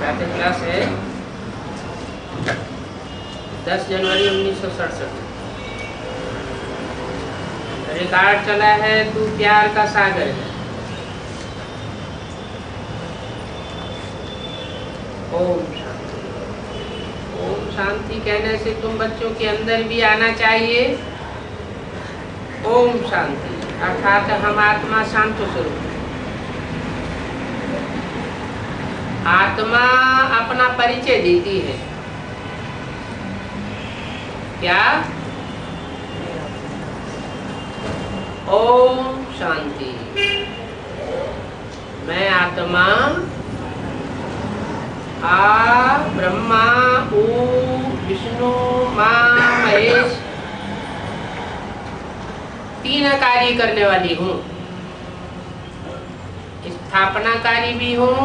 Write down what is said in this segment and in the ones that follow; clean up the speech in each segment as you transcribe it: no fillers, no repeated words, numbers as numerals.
छात्र क्लास है 10 जनवरी 1967। रिकॉर्ड चला है तू प्यार का सागर है। ओम शांति। ओम शांति कहने से तुम बच्चों के अंदर भी आना चाहिए। ओम शांति अर्थात हम आत्मा शांत स्वरूप। आत्मा अपना परिचय देती है। क्या? ओम शांति। मैं आत्मा आ ब्रह्मा ऊ विष्णु माँ महेश तीन कार्य करने वाली हूँ। स्थापनाकारी भी हूँ,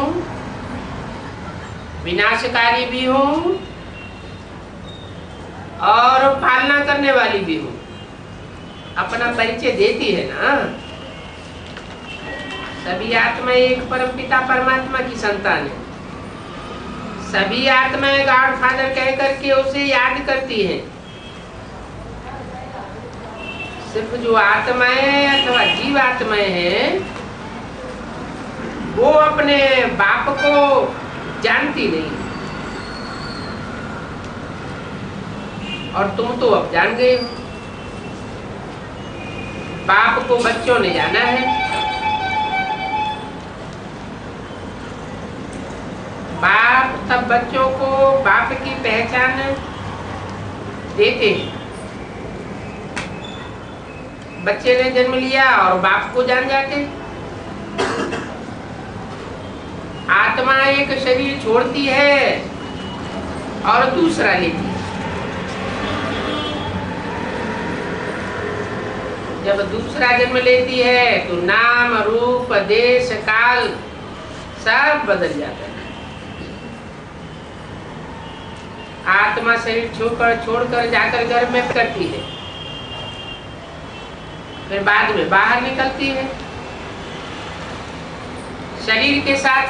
विनाशकारी भी हूँ और पालना करने वाली भी हूँ। अपना परिचय देती है ना। सभी आत्मा एक परमपिता परमात्मा की संतान है। सभी आत्माएं गॉड फादर कह करके उसे याद करती हैं। सिर्फ जो आत्माएं अथवा जीव आत्माएं हैं वो अपने बाप को जानती नहीं। और तुम तो अब जान गए हो। बाप को बच्चों ने जाना है। बाप तब बच्चों को बाप की पहचान देते हैं। बच्चे ने जन्म लिया और बाप को जान जाते। आत्मा एक शरीर छोड़ती है और दूसरा लेती है। जब दूसरा जन्म लेती है तो नाम रूप देश काल सब बदल जाता है। आत्मा शरीर छोड़कर जाकर घर में करती है, फिर बाद में बाहर निकलती है शरीर के साथ।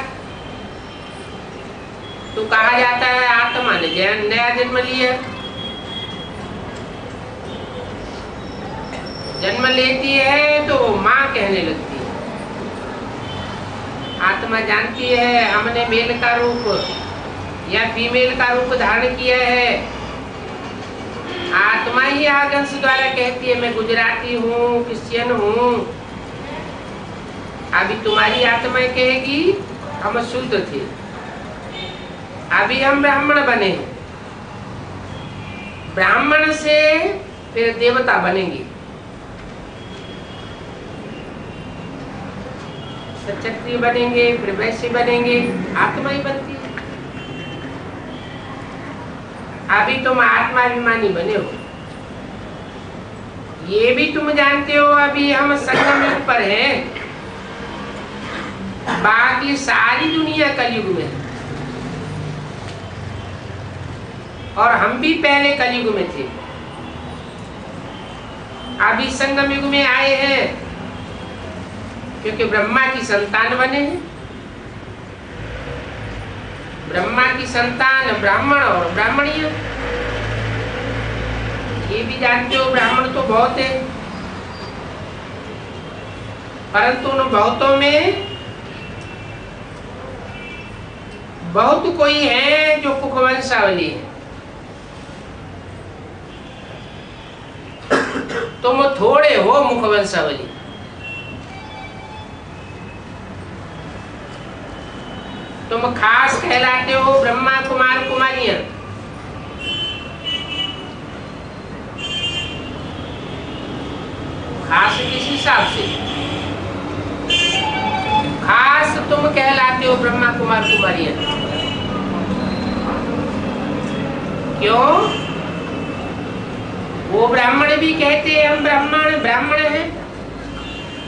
तो कहा जाता है आत्मा ने नया जन्म लिया। जन्म लेती है तो माँ कहने लगती है। आत्मा जानती है हमने मेल का रूप या फीमेल का रूप धारण किया है। आत्मा ही आगंश द्वारा कहती है मैं गुजराती हूँ, क्रिश्चियन हूँ। अभी तुम्हारी आत्मा कहेगी हम शुद्ध थे, अभी हम ब्राह्मण बने। ब्राह्मण से फिर देवता बनेंगे, क्षत्रिय बनेंगे, फिर वैश्य बनेंगे। आत्मा ही बनती है। अभी तुम आत्माभिमानी बने हो। ये भी तुम जानते हो अभी हम संगम युग पर हैं। बाकी सारी दुनिया कलयुग में है और हम भी पहले कलयुग में थे। अभी संगम युग में आए हैं क्योंकि ब्रह्मा की संतान बने हैं। ब्रह्मा की संतान ब्राह्मण और ब्राह्मणिया। ये भी जानते हो ब्राह्मण तो बहुत है, परंतु उन बहुतों में बहुत कोई है जो कुखवंशावली है। तुम थोड़े हो मुखवंशावली। तुम खास कहलाते हो ब्रह्मा कुमार कुमारियां। खास किस हिसाब से? खास तुम कहलाते हो ब्रह्मा कुमार कुमारियां। क्यों? वो ब्राह्मण भी कहते हैं हम ब्राह्मण हैं,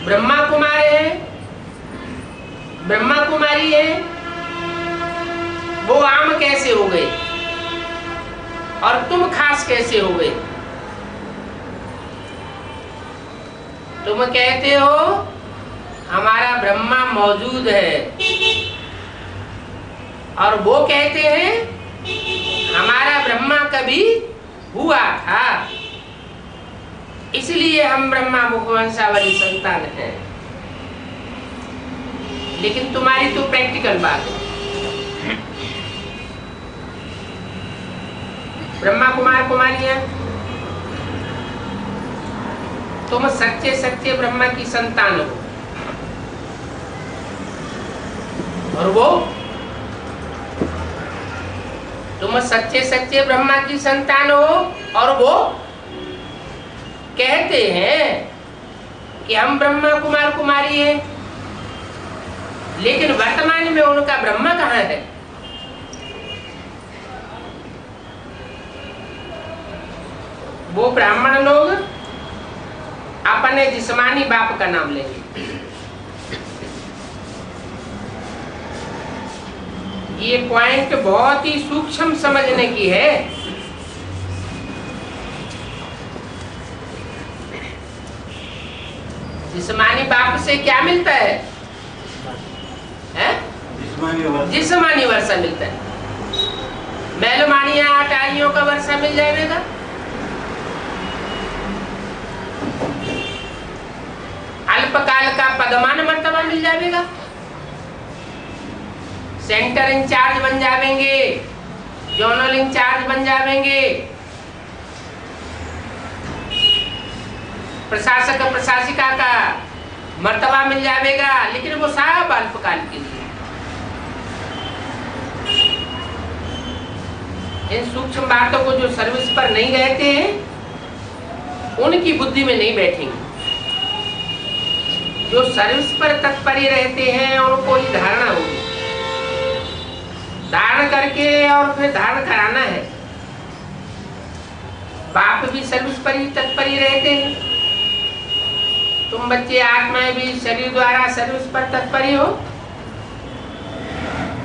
ब्रह्मा कुमार है, ब्रह्मा कुमारी है। वो आम कैसे हो गए और तुम खास कैसे हो गए? तुम कहते हो हमारा ब्रह्मा मौजूद है और वो कहते हैं हमारा ब्रह्मा कभी हुआ था, इसलिए हम ब्रह्मा मुखवंशावली संतान हैं। लेकिन तुम्हारी तो प्रैक्टिकल बात है। ब्रह्मा कुमार कुमारियां, तुम सच्चे सच्चे ब्रह्मा की संतान हो, और वो तुम सच्चे सच्चे ब्रह्मा की संतान हो, और वो कहते हैं कि हम ब्रह्मा कुमार कुमारी हैं, लेकिन वर्तमान में उनका ब्रह्मा कहाँ है? वो ब्राह्मण लोग अपने जिस्मानी बाप का नाम लेंगे। ये पॉइंट बहुत ही सूक्ष्म समझने की है। जिस्मानी बाप से क्या मिलता है? जिस्मानी वर्षा मिलता है। मैलमानिया अटारियों का वर्षा मिल जाएगा। अल्पकाल का पदमान मर्तबा मिल जाएगा। सेंटर इंचार्ज बन जाएंगे, जोनल इंचार्ज बन जाएंगे, प्रशासक प्रशासिका का मर्तबा मिल जाएगा, लेकिन वो सब अल्पकाल के लिए। इन सूक्ष्म बातों को जो सर्विस पर नहीं रहते हैं, उनकी बुद्धि में नहीं बैठेंगे। जो सर्विस पर तत्पर रहते हैं उनको ही धारणा होगी। धारण करके और फिर धारण कराना है। बाप भी सर्विस पर ही तत्पर ही रहते हैं। तुम बच्चे आत्माएं भी शरीर द्वारा सर्विस पर तत्पर ही हो।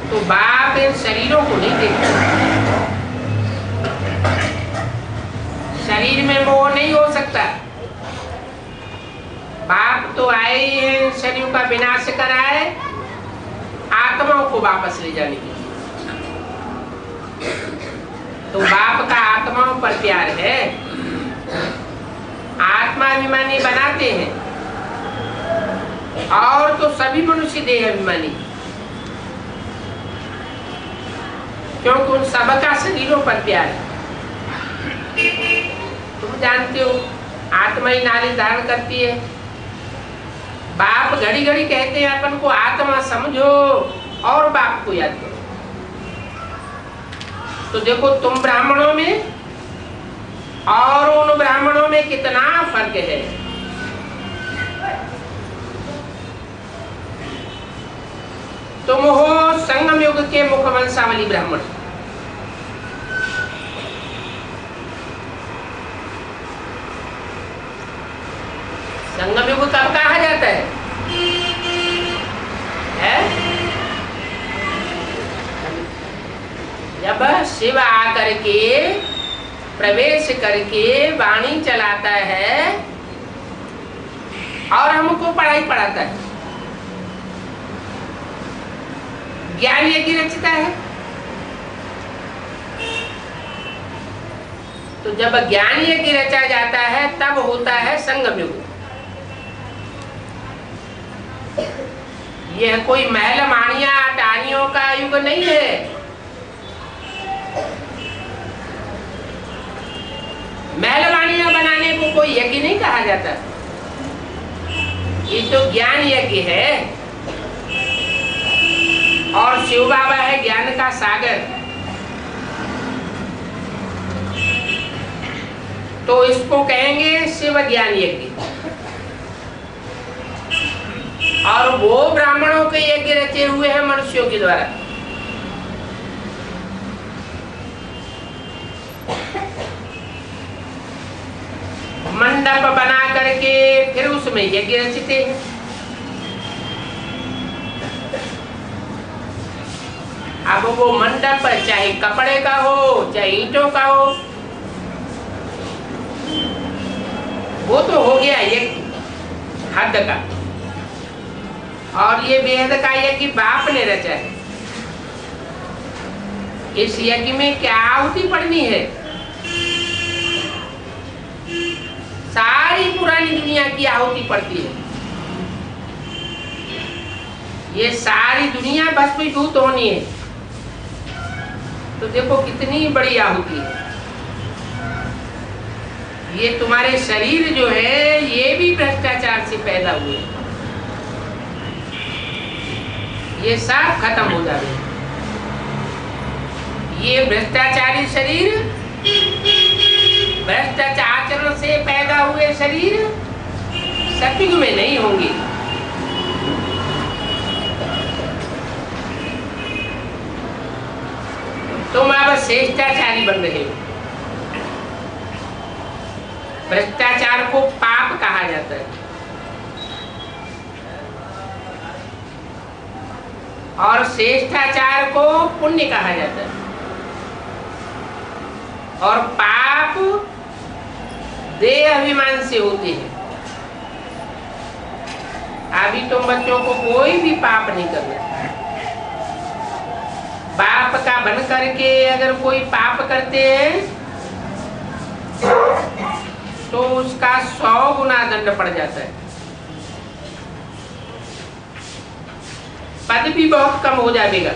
तो बाप इन शरीरों को नहीं देखता। शरीर में मोह नहीं हो सकता। बाप तो आए ही हैं शरीर का विनाश कराए, आत्माओं को वापस ले जाने के लिए। तो बाप का आत्माओं पर प्यार है। आत्माभिमानी बनाते हैं, और तो सभी मनुष्य देह अभिमानी, क्योंकि उन सबका शरीरों पर प्यार है। तुम जानते हो आत्मा ही नारी धारण करती है। बाप घड़ी घड़ी कहते हैं अपन को आत्मा समझो और बाप को याद करो। तो देखो तुम ब्राह्मणों में और उन ब्राह्मणों में कितना फर्क है। तुम हो संगम युग के मुखवंशावली ब्राह्मण। संगम युग कब कहा जाता है? जब शिव आकर के प्रवेश करके वाणी चलाता है और हमको पढ़ाई पढ़ाता है। ज्ञान यज्ञ रचता है। तो जब ज्ञान यज्ञ रचा जाता है तब होता है संगम युग। यह कोई महल माणिया अटारियों का युग नहीं है। महलवानियां बनाने को कोई यज्ञ नहीं कहा जाता। ये तो ज्ञान यज्ञ है, और शिव बाबा है ज्ञान का सागर। तो इसको कहेंगे शिव ज्ञान यज्ञ। और वो ब्राह्मणों के यज्ञ रचे हुए हैं मनुष्यों के द्वारा। मंडप बना करके फिर उसमें यज्ञ रचते हैं। अब वो मंडप चाहे कपड़े का हो चाहे ईंटों का हो, वो तो हो गया यज्ञ हद का। और ये बेहद का यज्ञ बाप ने रचा है। इस यज्ञ में क्या आहुति पड़नी है? सारी पुरानी दुनिया की आहुति पड़ती है। ये सारी दुनिया भस्मीभूत होनी है, तो देखो कितनी बड़ी आहुति है। ये तुम्हारे शरीर जो है ये भी भ्रष्टाचार से पैदा हुए, ये सब खत्म हो जाए। ये भ्रष्टाचारी शरीर, भ्रष्टाचार आचरण से पैदा हुए शरीर सतयुग में नहीं होंगे। तुम अब श्रेष्ठाचारी बन रहे हो। भ्रष्टाचार को पाप कहा जाता है और श्रेष्ठाचार को पुण्य कहा जाता है। और पाप देह अभिमान से होते हैं। अभी तुम बच्चों को कोई भी पाप नहीं करना। बाप का बन करके अगर कोई पाप करते हैं तो उसका 100 गुना दंड पड़ जाता है। पद भी बहुत कम हो जाएगा।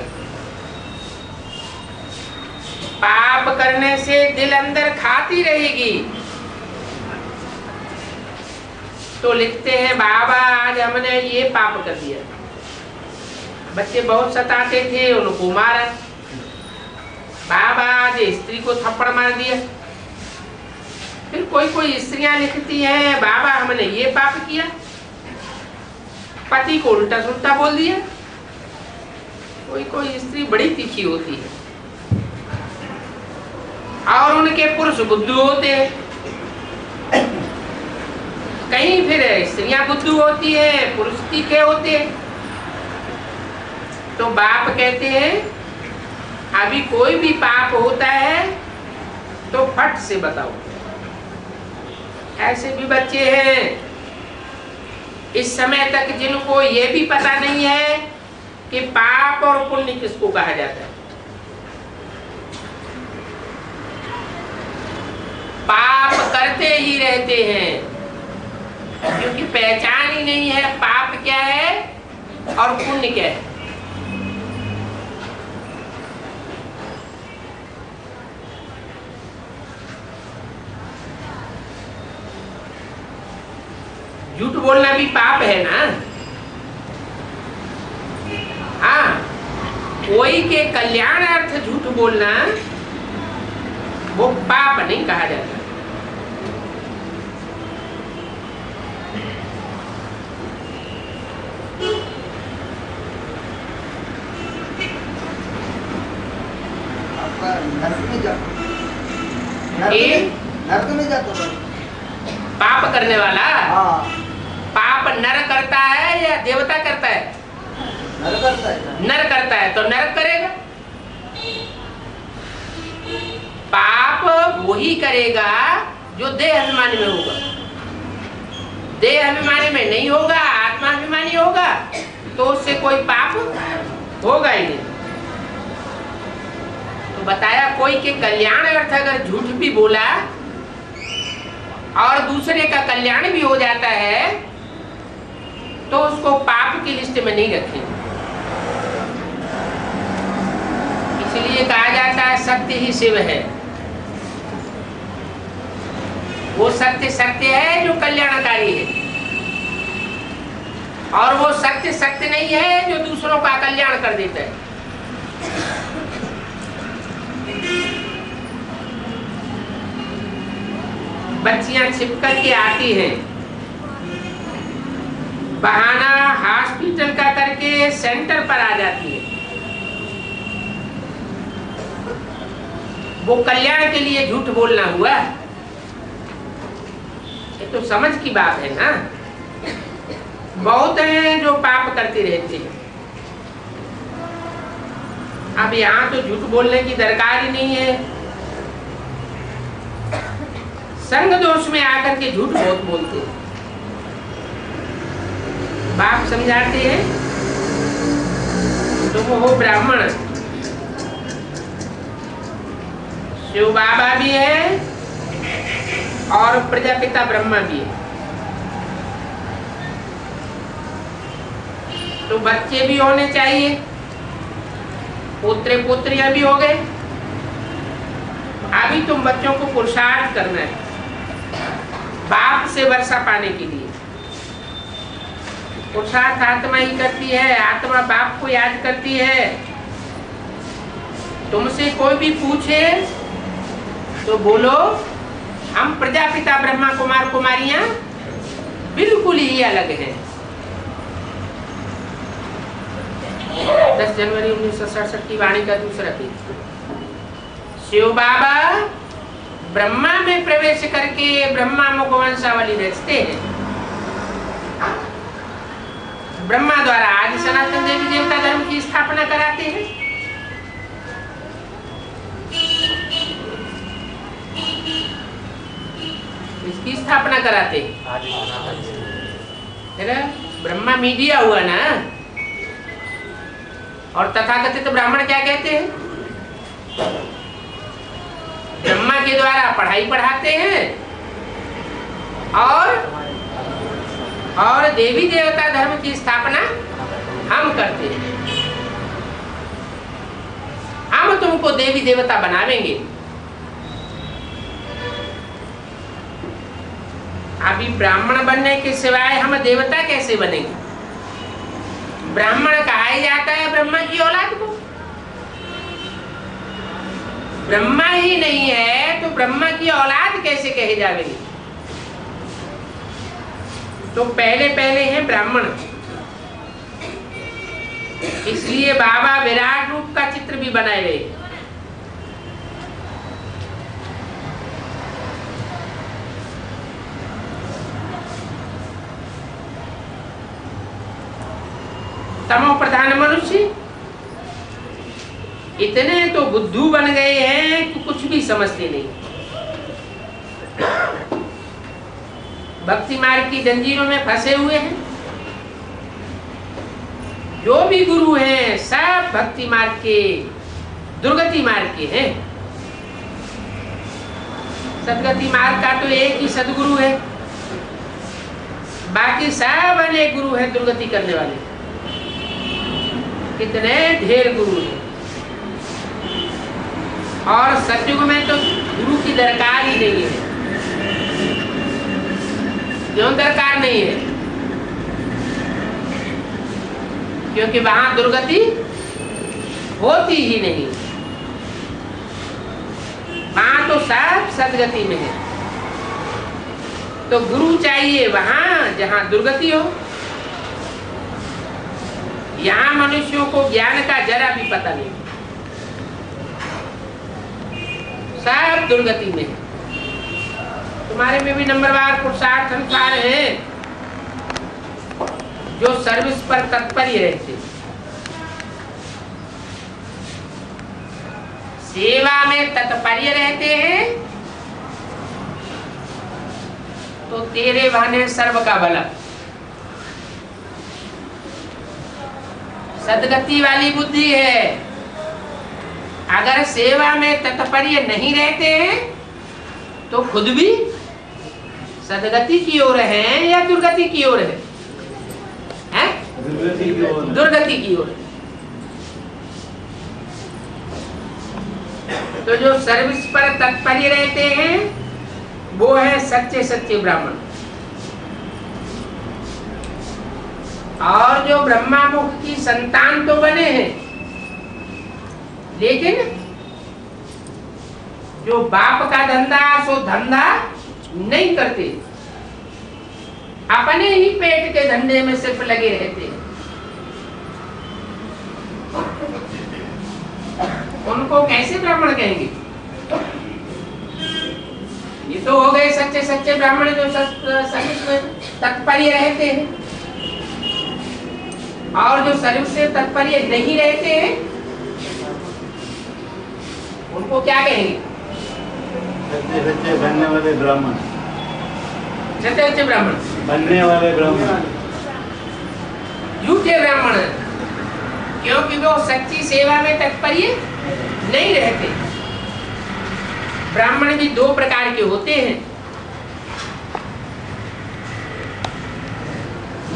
पाप करने से दिल अंदर खाती रहेगी। तो लिखते हैं बाबा आज हमने ये पाप कर दिया। बच्चे बहुत सताते थे, उनको मारा। बाबा आज स्त्री को थप्पड़ मार दिया। फिर कोई कोई स्त्रियां लिखती हैं बाबा हमने ये पाप किया, पति को उल्टा सुल्टा बोल दिया। कोई कोई स्त्री बड़ी तीखी होती है और उनके पुरुष बुद्धू होते हैं। कहीं फिर स्त्रियां बुद्धू होती है, पुरुष तीखे होते हैं। तो बाप कहते हैं अभी कोई भी पाप होता है तो फट से बताओ। ऐसे भी बच्चे हैं इस समय तक जिनको ये भी पता नहीं है कि पाप और पुण्य किसको कहा जाता है। पाप करते ही रहते हैं क्योंकि पहचान ही नहीं है पाप क्या है और पुण्य क्या है। झूठ बोलना भी पाप है ना। हाँ, कोई के कल्याण अर्थ झूठ बोलना वो पाप नहीं कहा जाता। नरक में जाता पाप करने वाला। हाँ। पाप नर करता है या देवता करता है? नर करता है। नर करता है तो नरक करेगा। पाप वही करेगा जो देह अभिमानी में होगा। देह अभिमानी में नहीं होगा, आत्माभिमानी होगा तो उससे कोई पाप होगा ही नहीं। तो बताया कोई के कल्याण अर्थ अगर झूठ भी बोला और दूसरे का कल्याण भी हो जाता है तो उसको पाप की लिस्ट में नहीं रखेंगे। इसलिए कहा जाता है सत्य ही शिव है। वो सत्य सत्य है जो कल्याणकारी है और वो सत्य सत्य नहीं है जो दूसरों का कल्याण कर देता है। बच्चियां छिपकर के आती हैं, बहाना हॉस्पिटल का करके सेंटर पर आ जाती है। वो कल्याण के लिए झूठ बोलना हुआ। ये तो समझ की बात है ना। बहुत हैं जो पाप करते रहते हैं। अब यहाँ तो झूठ बोलने की दरकार ही नहीं है। संग दोष में आकर के झूठ बहुत बोलते हैं। बाप समझाते हैं तुम हो ब्राह्मण, शिव बाबा भी है और प्रजापिता ब्रह्मा भी है। तो बच्चे भी होने चाहिए, पुत्र पुत्रियां भी हो गए। अभी तुम बच्चों को पुरुषार्थ करना है बाप से वर्षा पाने के लिए। पुरुषार्थ आत्मा ही करती है, आत्मा बाप को याद करती है। तुमसे कोई भी पूछे तो बोलो हम प्रजापिता ब्रह्मा कुमार कुमारियां बिल्कुल ही अलग हैं। 10 जनवरी 1967 की वाणी का दूसरा पेज। शिव बाबा ब्रह्मा में प्रवेश करके ब्रह्मा मुख वंशावली रचते हैं। ब्रह्मा द्वारा आदि सनातन देवी देवता धर्म की स्थापना कराते हैं। इसकी स्थापना कराते हैं। ब्रह्मा मीडिया हुआ ना। और तथाकथित ब्राह्मण क्या कहते हैं? ब्रह्मा के द्वारा पढ़ाई पढ़ाते हैं और देवी देवता धर्म की स्थापना हम करते हैं। हम तुमको देवी देवता बनावेंगे। अभी ब्राह्मण बनने के सिवाय हम देवता कैसे बनेंगे? ब्राह्मण कहा ही जाता है ब्रह्मा की औलाद को। ब्रह्मा ही नहीं है तो ब्रह्मा की औलाद कैसे कहे जावेंगे? तो पहले पहले हैं ब्राह्मण। इसलिए बाबा विराट रूप का चित्र भी बनाए गए। तमो प्रधान मनुष्य इतने तो बुद्धू बन गए हैं कि कुछ भी समझते नहीं। भक्ति मार्ग की जंजीरों में फंसे हुए हैं। जो भी गुरु हैं सब भक्ति मार्ग के, दुर्गति मार्ग के हैं। सदगति मार्ग का तो एक ही सदगुरु है, बाकी सब अनेक गुरु हैं दुर्गति करने वाले। कितने ढेर गुरु हैं। और सतयुग में तो गुरु की दरकार ही नहीं है। क्यों दरकार नहीं है? क्योंकि वहां दुर्गति होती ही नहीं। वहां तो सब सदगति में है। तो गुरु चाहिए वहां जहां दुर्गति हो। यहां मनुष्यों को ज्ञान का जरा भी पता नहीं, सब दुर्गति में है। तुम्हारे में भी नंबरवार पुरुषार्थ अनुसार है जो सर्विस पर तत्पर रहते, सेवा में तत्पर्य रहते हैं। तो तेरे बहाने सर्व का भला। सदगति वाली बुद्धि है। अगर सेवा में तत्पर्य नहीं रहते हैं तो खुद भी सदगति की ओर है या दुर्गति की ओर है? दुर्गति की ओर। तो जो सर्विस पर तत्पर्य रहते हैं वो है सच्चे सच्चे ब्राह्मण। और जो ब्रह्मा मुख की संतान तो बने हैं, लेकिन जो बाप का धंधा सो धंधा नहीं करते, अपने ही पेट के धंधे में सिर्फ लगे रहते हैं। उनको कैसे ब्राह्मण कहेंगे? ये तो हो गए सच्चे सच्चे ब्राह्मण जो सर्विस में तत्पर्य रहते हैं। और जो सर्विस से तत्पर्य नहीं रहते हैं उनको क्या कहेंगे? सच्चे सच्चे बनने वाले ब्राह्मण। सच्चे सच्चे ब्राह्मण बनने वाले ब्राह्मण, झूठे ब्राह्मण, क्योंकि वो सच्ची सेवा में तत्पर्य नहीं रहते। ब्राह्मण भी दो प्रकार के होते हैं,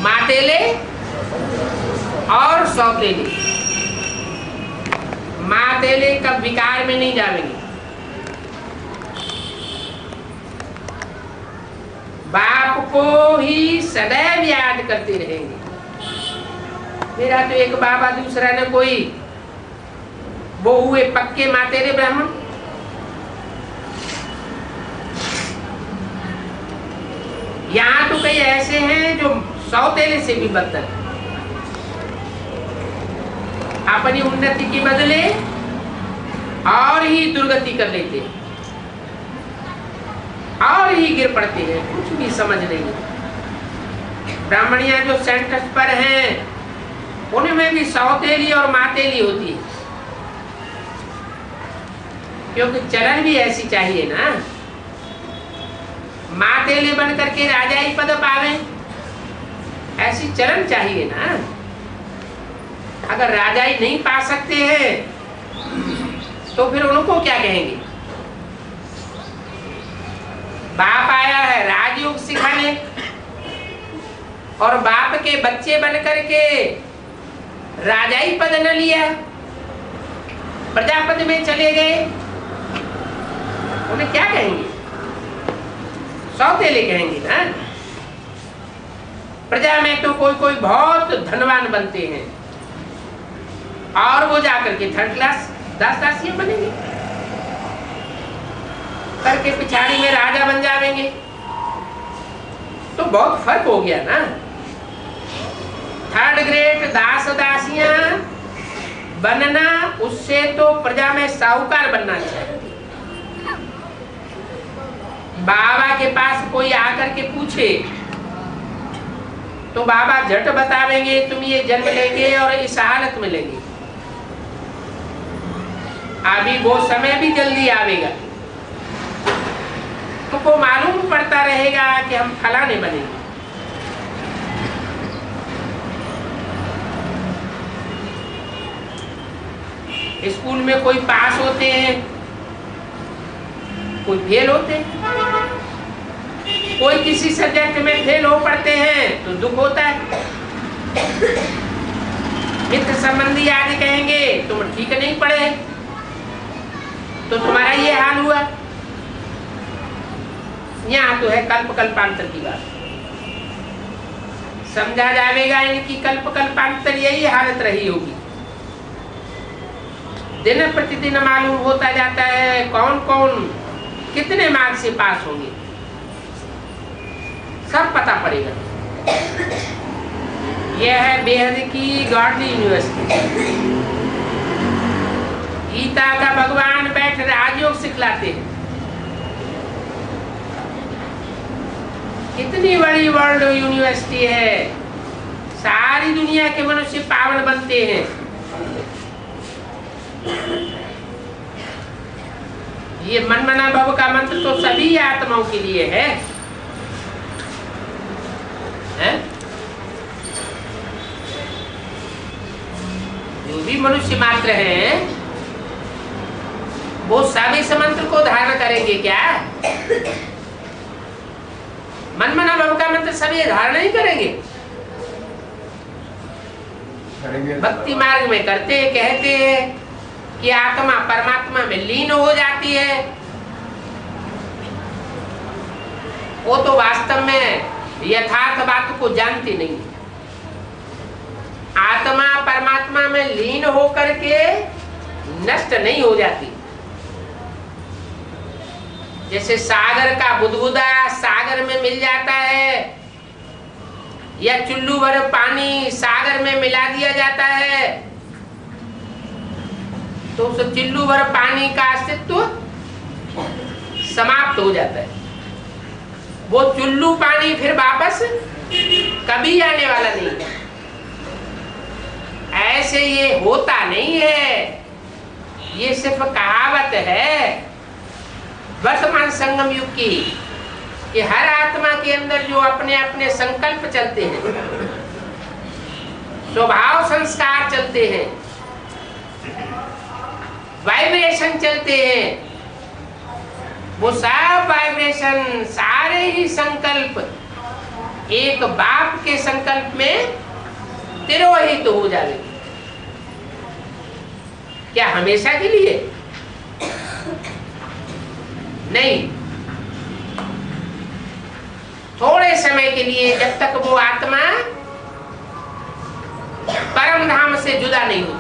मातेले और सौतेले। मातेले कब विकार में नहीं जाएंगे, बाप को ही सदैव याद करते रहेंगे। मेरा तो एक बाबा, दूसरा ने कोई, वो हुए पक्के मातेले ब्राह्मण। यहाँ तो कई ऐसे हैं जो सौतेले से भी बदतर, अपनी उन्नति के बदले और ही दुर्गति कर लेते हैं और ही गिर पड़ते हैं, कुछ भी समझ नहीं। ब्राह्मणियां जो सेंटर्स पर हैं उनमें भी सौतेली और मातेली होती है, क्योंकि चलन भी ऐसी चाहिए ना। मातेले बन करके राजाई पद पावे, ऐसी चलन चाहिए ना। अगर राजाई नहीं पा सकते हैं तो फिर उनको क्या कहेंगे। बाप आया है राजयोग सिखाने और बाप के बच्चे बन करके राजाई पद न लिया, प्रजापति में चले गए, उन्हें क्या कहेंगे, सौतेले कहेंगे ना। प्रजा में तो कोई कोई बहुत धनवान बनते हैं और वो जाकर के थर्ड क्लास दास दासियां बनेंगे, करके पिछाड़ी में राजा बन जाएंगे। तो बहुत फर्क हो गया ना। थर्ड ग्रेड दास दासियां बनना, उससे तो प्रजा में साहूकार बनना चाहिए। बाबा के पास कोई आकर के पूछे तो बाबा झट बतावेंगे तुम ये जन्म लेंगे और इस हालत में लेंगे। अभी वो समय भी जल्दी आवेगा, तुमको मालूम पड़ता रहेगा कि हम फलाने बनेंगे। स्कूल में कोई पास होते हैं, कोई फेल होते हैं, कोई किसी सब्जेक्ट में फेल हो पड़ते हैं तो दुख होता है। मित्र संबंधी आदि कहेंगे तुम ठीक नहीं पढ़े तो तुम्हारा ये हाल हुआ। यहाँ तो है कल्प कल्पांतर की बात, समझा जाएगा इनकी कल्प कल्पांतर यही हालत रही होगी। दिन प्रतिदिन मालूम होता जाता है कौन कौन कितने मार्क्स से पास होंगे, सब पता पड़ेगा। यह है बेहद की गॉडली यूनिवर्सिटी। गीता का भगवान बैठ राजयोग सिखलाते हैं। कितनी बड़ी वर्ल्ड यूनिवर्सिटी है, सारी दुनिया के मनुष्य पावन बनते हैं। ये मनमना भव का मंत्र तो सभी आत्माओं के लिए है, जो भी मनुष्य मात्र हैं वो सब इस मंत्र को धारण करेंगे क्या? मनमना भव का मंत्र सभी धारण नहीं करेंगे, भक्ति मार्ग में करते हैं, कहते हैं कि आत्मा परमात्मा में लीन हो जाती है। वो तो वास्तव में यथार्थ बात को जानती नहीं। आत्मा परमात्मा में लीन होकर के नष्ट नहीं हो जाती। जैसे सागर का बुदबुदा सागर में मिल जाता है या चुल्लू भर पानी सागर में मिला दिया जाता है तो उस चुल्लू भर पानी का अस्तित्व समाप्त हो जाता है। वो चुल्लू पानी फिर वापस कभी आने वाला नहीं है। ऐसे ये होता नहीं है, ये सिर्फ कहावत है वर्तमान संगम युग की कि हर आत्मा के अंदर जो अपने अपने संकल्प चलते हैं, स्वभाव संस्कार चलते हैं, वाइब्रेशन चलते हैं, वो सब वाइब्रेशन, सारे ही संकल्प एक बाप के संकल्प में तिरोहित हो जाएंगे। क्या हमेशा के लिए? नहीं, थोड़े समय के लिए, जब तक वो आत्मा परम धाम से जुदा नहीं होती।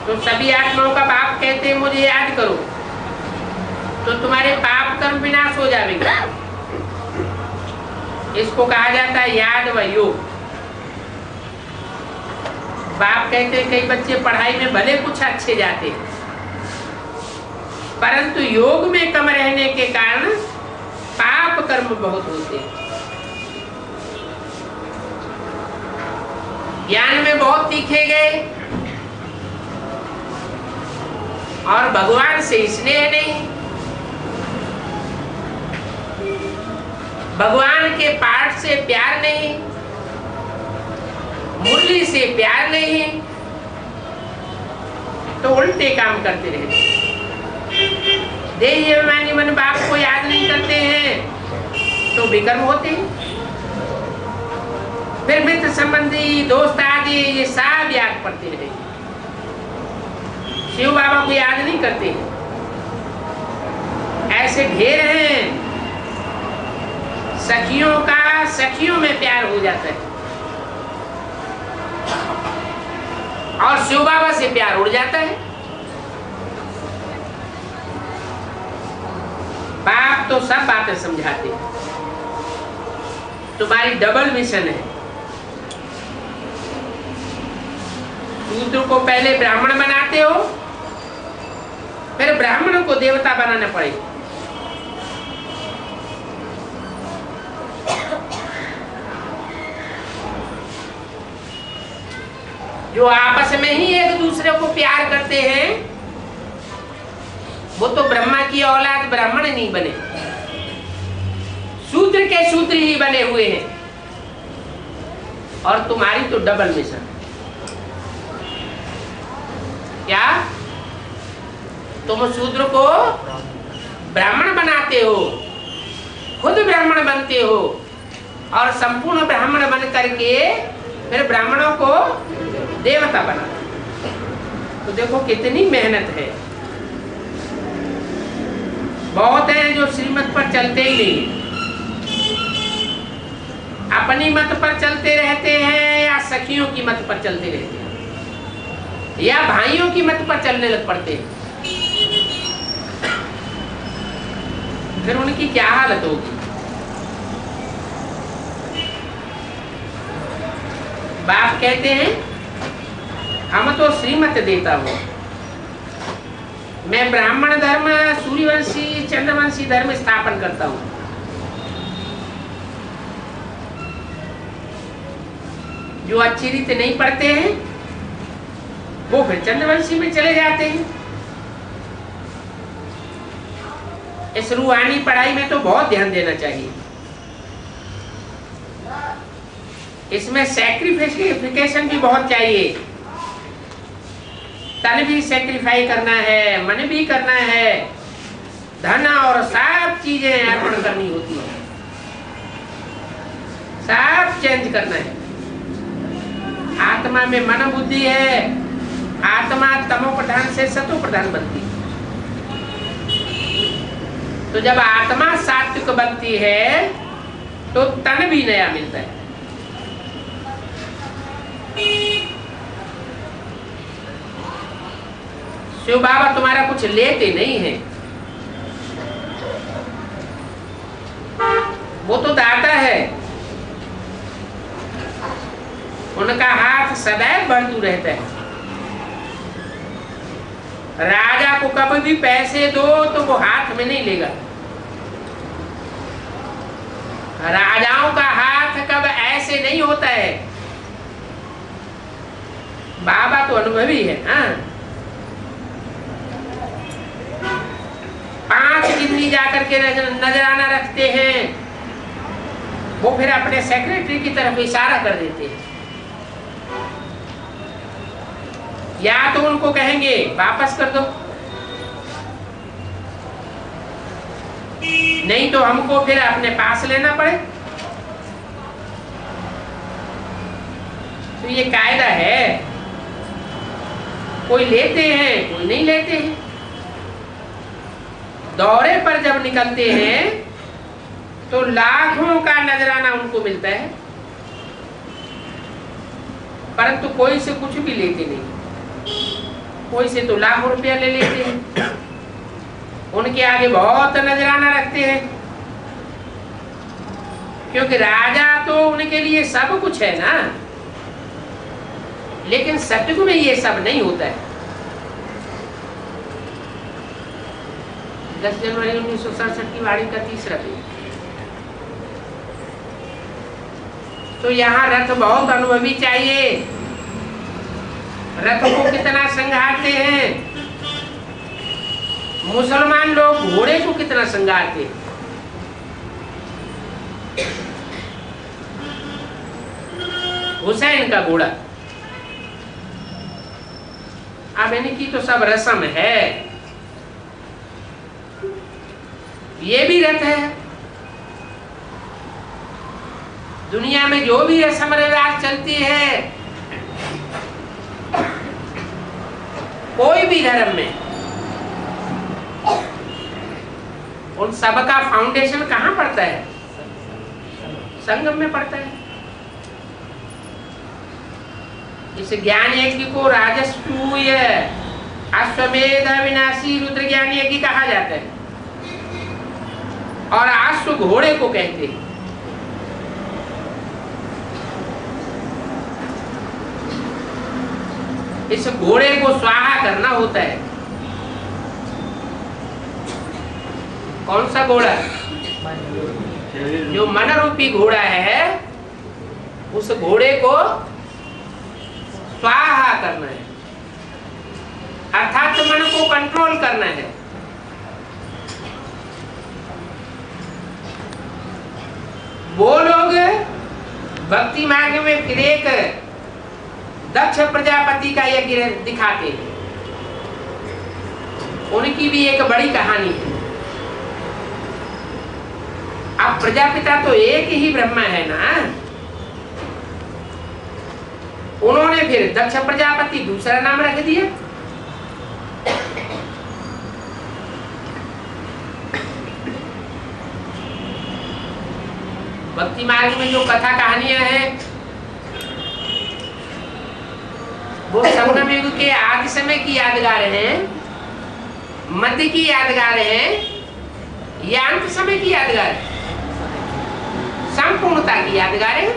तो सभी आत्माओं का बाप कहते हैं मुझे याद करो, तो तुम्हारे पाप कर्म विनाश हो जाएंगे। इसको कहा जाता है याद व योग। बाप कहते हैं कई बच्चे पढ़ाई में भले कुछ अच्छे जाते हैं, परंतु योग में कम रहने के कारण पाप कर्म बहुत होते हैं। ज्ञान में बहुत तीखे गए और भगवान से स्नेह नहीं, भगवान के पाठ से प्यार नहीं, मुरली से प्यार नहीं, तो उल्टे काम करते रहते। देह अभिमानी मन बाप को याद नहीं करते हैं तो विकर्म होते हैं। फिर मित्र संबंधी दोस्त आदि ये सब याद पड़ते रहे, शिव बाबा को याद नहीं करते। ऐसे ढेर हैं। सखियों का सखियों में प्यार हो जाता है और शिव बाबा से प्यार उड़ जाता है। बाप तो सब बातें समझाते हैं। तुम्हारी डबल मिशन है। शूद्र को पहले ब्राह्मण बनाते हो, फिर ब्राह्मण को देवता बनाना पड़ेगा। जो आपस में ही एक दूसरे को प्यार करते हैं वो तो ब्रह्मा की औलाद ब्राह्मण नहीं बने, शूद्र के शूद्र ही बने हुए हैं। और तुम्हारी तो डबल मिशन। क्या तुम शूद्र को ब्राह्मण बनाते हो, खुद ब्राह्मण बनते हो और संपूर्ण ब्राह्मण बन करके फिर ब्राह्मणों को देवता बनाते। तो देखो कितनी मेहनत है। बहुत हैं जो श्रीमत पर चलते ही नहीं, अपनी मत पर चलते रहते हैं या सखियों की मत पर चलते रहते हैं या भाइयों की मत पर चलने लग पड़ते हैं। फिर उनकी क्या हालत होगी। बाप कहते हैं हम तो श्रीमत देता हूं, मैं ब्राह्मण धर्म, सूर्यवंशी, चंद्रवंशी धर्म स्थापन करता हूं। जो अच्छी रीति नहीं पढ़ते हैं वो फिर चंद्रवंशी में चले जाते हैं। इस रूहानी पढ़ाई में तो बहुत ध्यान देना चाहिए। इसमें सैक्रिफिकेशन भी बहुत चाहिए। तन भी सैक्रिफाई करना है, मन भी करना है, धन और सब चीजें अर्पण करनी होती है, सब चेंज करना है। आत्मा में मन बुद्धि है, आत्मा तमो प्रधान से सतो प्रधान बनती है। तो जब आत्मा सात्विक बनती है तो तन भी नया मिलता है। शिव बाबा तुम्हारा कुछ लेते नहीं है, वो तो दाता है। उनका हाथ सदैव बढ़तू रहता है। राजा को कभी भी पैसे दो तो वो हाथ में नहीं लेगा। राजाओं का हाथ कब ऐसे नहीं होता है। बाबा तो अनुभवी है। हाँ, 5 गिन्नी जाकर के नजराना रखते हैं, वो फिर अपने सेक्रेटरी की तरफ इशारा कर देते हैं। या तो उनको कहेंगे वापस कर दो, नहीं तो हमको फिर अपने पास लेना पड़े। तो ये कायदा है, कोई लेते हैं कोई नहीं लेते हैं। दौरे पर जब निकलते हैं तो लाखों का नजराना उनको मिलता है, परंतु कोई से कुछ भी लेते नहीं। कोई से तो लाखों रुपया ले लेते हैं, उनके आगे बहुत नजराना रखते हैं, क्योंकि राजा तो उनके लिए सब कुछ है ना। लेकिन सतयुग में ये सब नहीं होता है। 10 जनवरी 1967 की वाणी का 3रा पेज। तो यहाँ रथ बहुत अनुभवी चाहिए। रथ को कितना संघारते हैं, मुसलमान लोग घोड़े को कितना संघारते हैं। हुसैन का घोड़ा, अब इनकी तो सब रस्म है, ये भी रथ है। दुनिया में जो भी रस्म रिवाज चलती है, कोई भी धर्म में, उन सब का फाउंडेशन कहाँ पड़ता है? संगम में पड़ता है। इस ज्ञान यज्ञ को राजसूय अश्वमेध अविनाशी रुद्र ज्ञान यज्ञ कहा जाता है, और अश्व घोड़े को कहते हैं। इस घोड़े को स्वाहा करना होता है। कौन सा घोड़ा? जो मन रूपी घोड़ा है, उस घोड़े को स्वाहा करना है, अर्थात मन को कंट्रोल करना है। वो लोग भक्ति मार्ग में फिर एक दक्ष प्रजापति का यज्ञ दिखाते हैं। उनकी भी एक बड़ी कहानी है। अब प्रजापिता तो एक ही ब्रह्मा है ना, उन्होंने फिर दक्ष प्रजापति दूसरा नाम रख दिया। भक्ति मार्ग में जो कथा कहानियां हैं, वो संगम युग के आदि समय की यादगार हैं, मध्य की यादगार हैं, या अंत समय की यादगार है, संपूर्णता की यादगार है।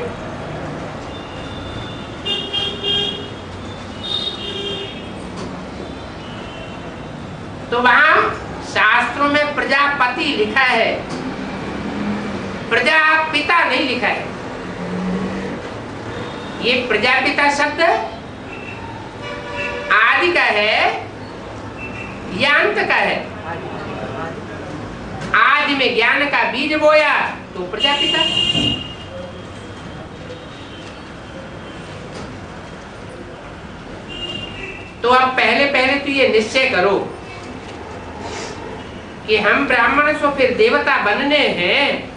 तो वहां शास्त्रों में प्रजापति लिखा है, प्रजापिता नहीं लिखा है। ये प्रजापिता शब्द आदि का है या अंत का है? आदि में ज्ञान का बीज बोया तो प्रजापिता। तो अब पहले पहले तो ये निश्चय करो कि हम ब्राह्मण से फिर देवता बनने हैं,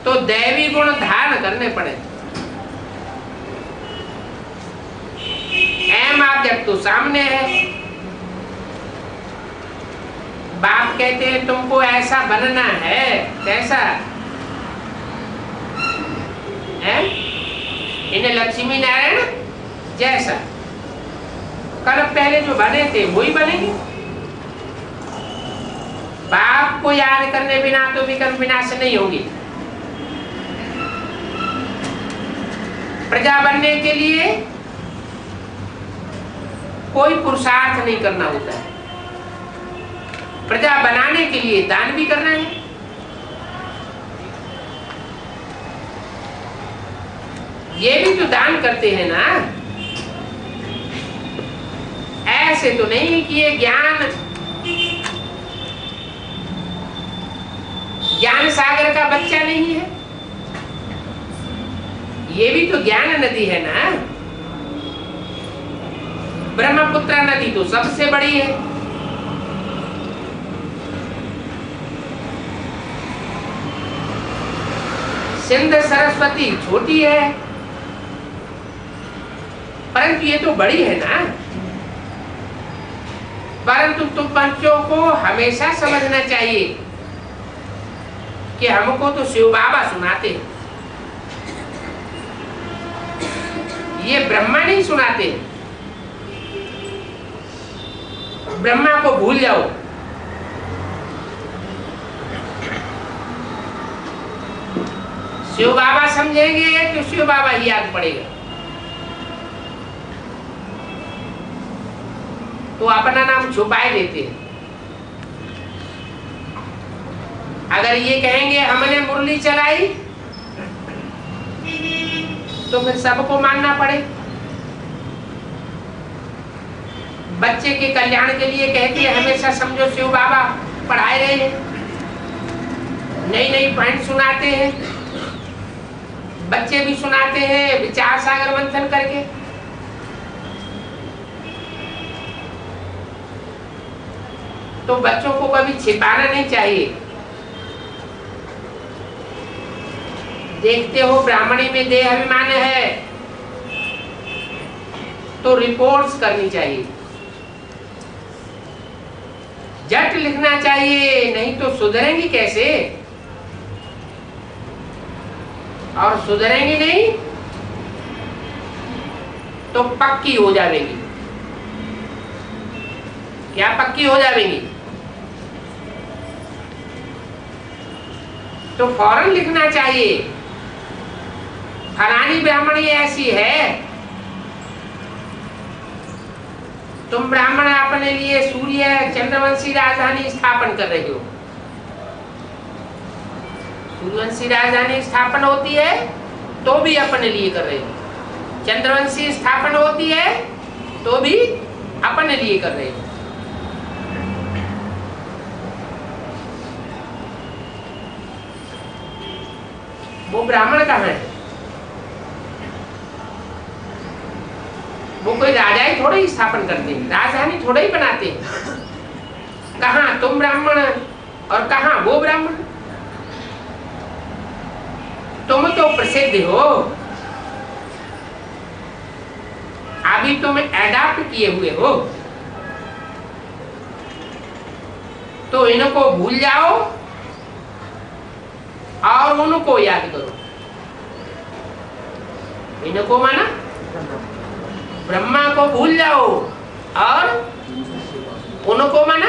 तो दैवी गुण धारण करने पड़े। एम ऑब्जेक्ट तो सामने है। बाप कहते हैं तुमको ऐसा बनना है, कैसा है? इन्हें लक्ष्मी नारायण जैसा। कल पहले जो बने थे वही बनेंगे। बाप को याद करने बिना तो विकर्म विनाश नहीं होगी। प्रजा बनने के लिए कोई पुरुषार्थ नहीं करना होता है। प्रजा बनाने के लिए दान भी करना है। ये भी तो दान करते हैं ना। ऐसे तो नहीं कि ये ज्ञान सागर का बच्चा नहीं है। ये भी तो ज्ञान नदी है ना। ब्रह्मपुत्र नदी तो सबसे बड़ी है। सिंध सरस्वती छोटी है, परंतु ये तो बड़ी है ना। परंतु तुम बच्चों को हमेशा समझना चाहिए कि हमको तो शिव बाबा सुनाते हैं, ये ब्रह्मा नहीं सुनाते। ब्रह्मा को भूल जाओ। शिव बाबा समझेंगे तो शिव बाबा ही याद पड़ेगा, तो अपना नाम छुपाए देते हैं। अगर ये कहेंगे हमने मुरली चलाई तो फिर सबको मानना पड़े। बच्चे के कल्याण के लिए कहते हैं हमेशा समझो शिव बाबा पढ़ाए रहे हैं, नई नई पॉइंट सुनाते हैं, बच्चे भी सुनाते हैं विचार सागर मंथन करके। तो बच्चों को कभी छिपाना नहीं चाहिए। देखते हो ब्राह्मणी में देह अभिमान है तो रिपोर्ट्स करनी चाहिए, झट लिखना चाहिए, नहीं तो सुधरेंगी कैसे। और सुधरेंगी नहीं तो पक्की हो जाएगी। क्या पक्की हो जाएगी? तो फौरन लिखना चाहिए फलानी ब्राह्मणी ऐसी है। तुम ब्राह्मण अपने लिए सूर्य चंद्रवंशी राजधानी स्थापन कर रहे हो। सूर्यवंशी राजधानी स्थापन होती है तो भी अपने लिए कर रहे हो, चंद्रवंशी स्थापन होती है तो भी अपने लिए कर रहे हो। वो ब्राह्मण कहाँ है? वो कोई राजा ही थोड़े ही स्थापन करते हैं, राजधानी थोड़े ही बनाते हैं। कहाँ तुम ब्राह्मण और कहाँ वो ब्राह्मण? तुम तो प्रसिद्ध हो, अभी तुम एडाप्ट किए हुए हो, तो इनको भूल जाओ और उनको याद करो। इनको माना ब्रह्मा को भूल जाओ और उनको माना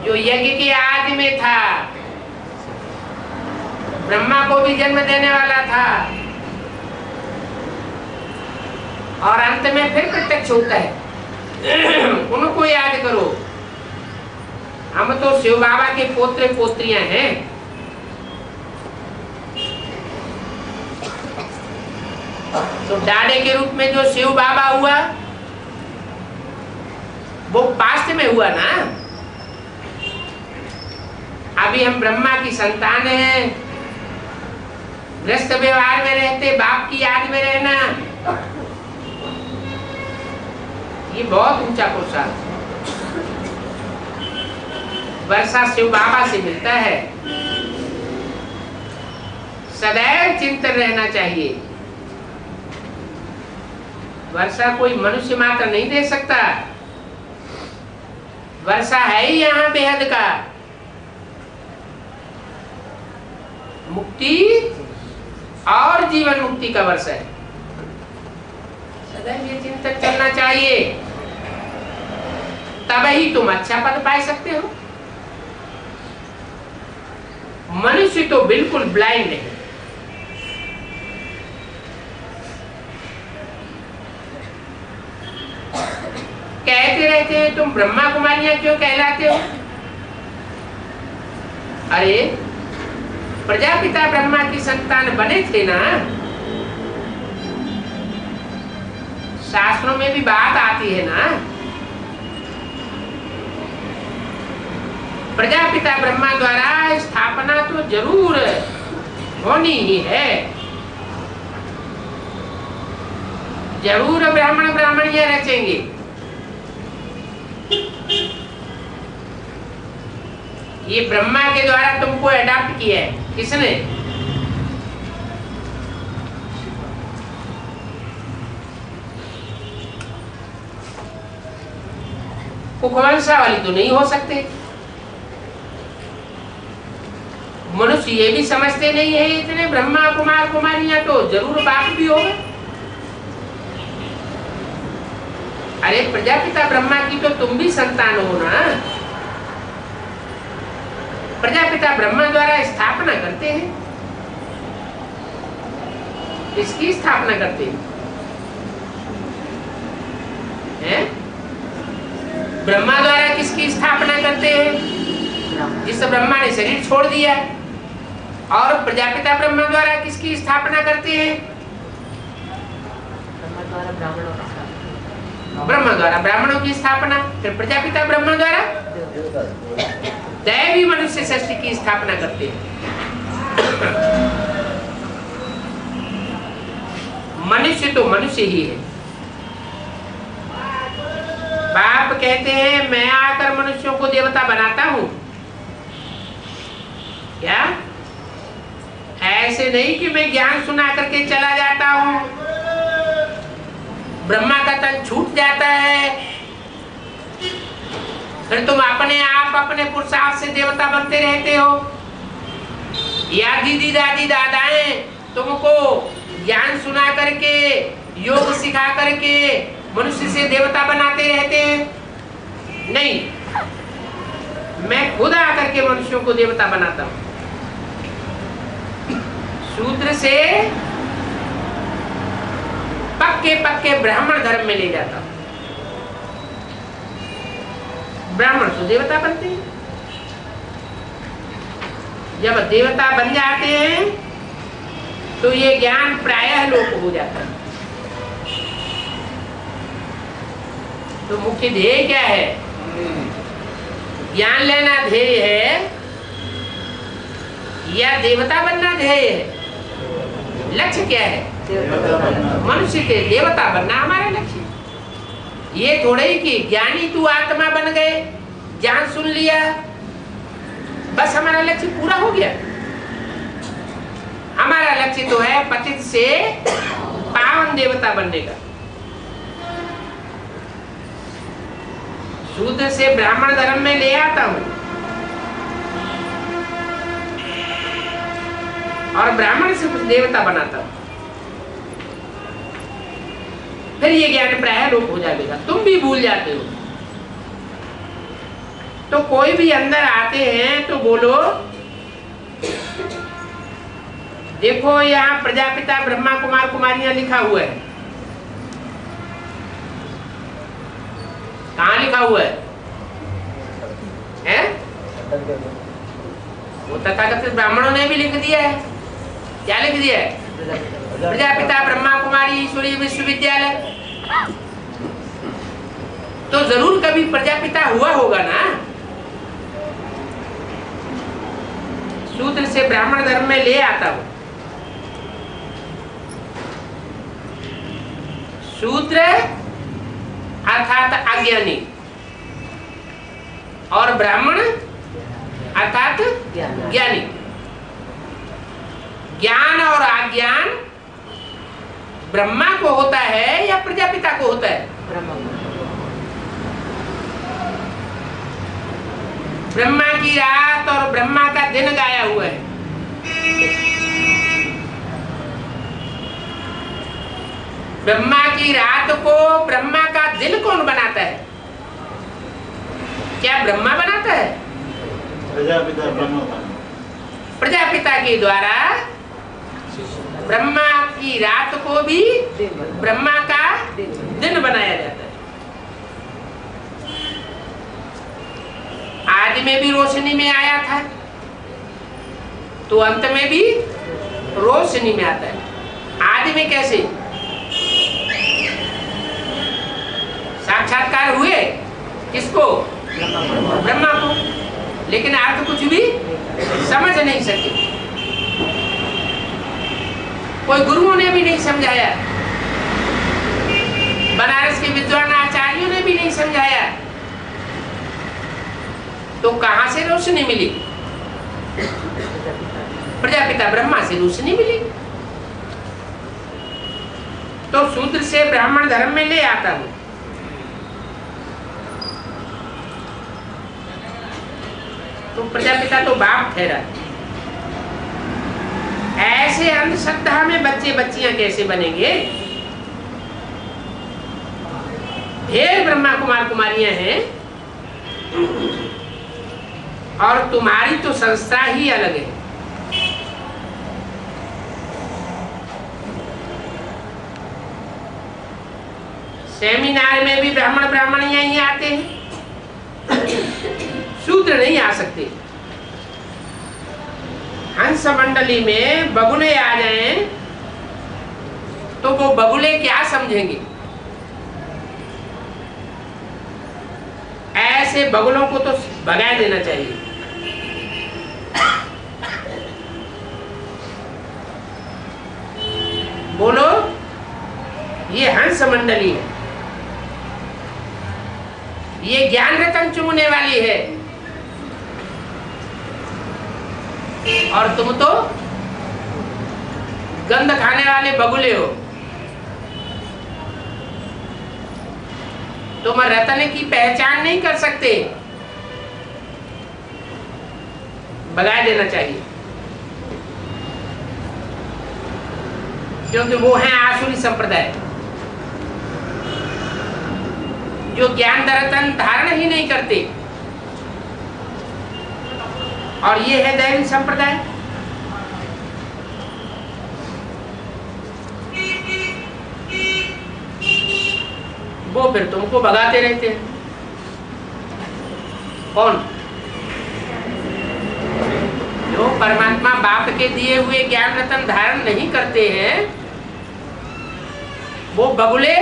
जो यज्ञ के आदि में था, ब्रह्मा को भी जन्म देने वाला था और अंत में फिर प्रत्यक्ष होता है। उनको याद करो। हम तो शिव बाबा के पोत्रे पोत्रियां हैं। तो डाड़े के रूप में जो शिव बाबा हुआ वो पास्ट में हुआ ना। अभी हम ब्रह्मा की संतान हैं, ग्रस्त व्यवहार में रहते, बाप की याद में रहना, ये बहुत ऊंचा पुरुषार्थ। वर्षा शिव बाबा से मिलता है। सदैव चिंतन रहना चाहिए। वर्षा कोई मनुष्य मात्र नहीं दे सकता, वर्षा है ही यहाँ बेहद का मुक्ति और जीवन मुक्ति का वर्षा है। सदैव ये चिंतन करना चाहिए, तब ही तुम अच्छा पद पा सकते हो। मनुष्य तो बिल्कुल ब्लाइंड है। कहते रहते हैं तुम ब्रह्मा कुमारियां क्यों कहलाते हो? अरे प्रजापिता ब्रह्मा की संतान बने थे ना। शास्त्रों में भी बात आती है ना, प्रजापिता ब्रह्मा द्वारा स्थापना तो जरूर होनी ही है। जरूर ब्राह्मण ब्राह्मणियां रचेंगे। ये ब्रह्मा के द्वारा तुमको अडॉप्ट किया है। किसने? कुखवंशावली तो नहीं हो सकते। मनुष्य ये भी समझते नहीं है इतने ब्रह्मा कुमार कुमारियां तो जरूर बाप भी होगा। अरे प्रजापिता ब्रह्मा की तो तुम भी संतान हो ना। प्रजापिता ब्रह्मा द्वारा स्थापना करते हैं। इसकी स्थापना करते हैं? ब्रह्मा द्वारा किसकी स्थापना करते हैं? जिस ब्रह्मा ने शरीर छोड़ दिया। और प्रजापिता ब्रह्मा द्वारा किसकी स्थापना करते हैं? ब्रह्मा द्वारा ब्राह्मणों की स्थापना। फिर प्रजापिता ब्रह्मा द्वारा दैवी मनुष्य सृष्टि की स्थापना करते हैं। मनुष्य तो मनुष्य ही है। बाप कहते हैं मैं आकर मनुष्यों को देवता बनाता हूं। क्या ऐसे नहीं कि मैं ज्ञान सुना करके चला जाता हूं, ब्रह्मा का तन छूट जाता है, फिर तुम अपने आप अपने पुरुषार्थ से देवता बनते रहते हो। या दीदी दादी दादाएं तुमको ज्ञान सुना करके योग सिखा करके मनुष्य से देवता बनाते रहते हैं। नहीं, मैं खुद आकर के मनुष्यों को देवता बनाता हूं। शूद्र से पक्के पक्के ब्राह्मण धर्म में ले जाता हूं। ब्राह्मण तो देवता बनते हैं। जब देवता बन जाते हैं तो ये ज्ञान प्रायः लोप हो जाता है। तो मुख्य ध्येय क्या है? ज्ञान लेना ध्येय है या देवता बनना ध्येय है? लक्ष्य क्या है? मनुष्य के देवता बनना हमारा लक्ष्य। ये थोड़े ही कि ज्ञानी तू आत्मा बन गए, ज्ञान सुन लिया, बस हमारा लक्ष्य पूरा हो गया। हमारा लक्ष्य तो है पतित से पावन देवता बनने का। शूद्र से ब्राह्मण धर्म में ले आता हूं और ब्राह्मण से कुछ देवता बनाता हूं। फिर ये ज्ञान प्रायः लोप हो जाएगा, तुम भी भूल जाते हो। तो कोई भी अंदर आते हैं तो बोलो, देखो यहाँ प्रजापिता ब्रह्मा कुमार कुमारियां लिखा हुआ है। कहाँ लिखा हुआ है? वो तथाकथित ब्राह्मणों ने भी लिख दिया है। क्या लिख दिया है? प्रजापिता ब्रह्मा कुमारी ईश्वरीय विश्वविद्यालय। तो जरूर कभी प्रजापिता हुआ होगा ना। शूद्र से ब्राह्मण धर्म में ले आता हूं। शूद्र अर्थात अज्ञानी और ब्राह्मण अर्थात ज्ञानी। ज्ञान और अज्ञान ब्रह्मा को होता है या प्रजापिता को होता है? ब्रह्मा की रात और ब्रह्मा का दिन गाया हुआ है। ब्रह्मा की रात को ब्रह्मा का दिन कौन बनाता है? क्या ब्रह्मा बनाता है? प्रजापिता ब्रह्मा। प्रजापिता के द्वारा ब्रह्मा की रात को भी ब्रह्मा का दिन बनाया जाता है। आदि में भी रोशनी में आया था तो अंत में भी रोशनी में आता है। आदि में कैसे? साक्षात्कार हुए किसको? ब्रह्मा को। लेकिन आप तो कुछ भी समझ नहीं सके। कोई गुरुओं ने भी नहीं समझाया, बनारस के विद्वान आचार्यों ने भी नहीं समझाया। तो कहां से रोशनी मिली? प्रजापिता ब्रह्मा से रोशनी मिली। तो शूद्र से ब्राह्मण धर्म में ले आता हूं। तो प्रजापिता तो बाप ठहरा। ऐसे अंधश्रद्धा में बच्चे बच्चियां कैसे बनेंगे? ढेर ब्रह्मा कुमार कुमारियां हैं और तुम्हारी तो संस्था ही अलग है। सेमिनार में भी ब्राह्मण ब्राह्मणियां ही आते हैं, शूद्र नहीं आ सकते। हंस मंडली में बगुले आ जाएं तो वो बगुले क्या समझेंगे? ऐसे बगुलों को तो भगा देना चाहिए। बोलो, ये हंस मंडली है, ये ज्ञान रतन चुमने वाली है, और तुम तो गंध खाने वाले बगुले हो। तुम रतन की पहचान नहीं कर सकते, भगा देना चाहिए, क्योंकि वो है आसुरी संप्रदाय जो ज्ञान रतन धारण ही नहीं करते, और ये है दैवी संप्रदाय। वो फिर तुमको भगाते रहते हैं। कौन? जो परमात्मा बाप के दिए हुए ज्ञान रतन धारण नहीं करते हैं, वो बगुले,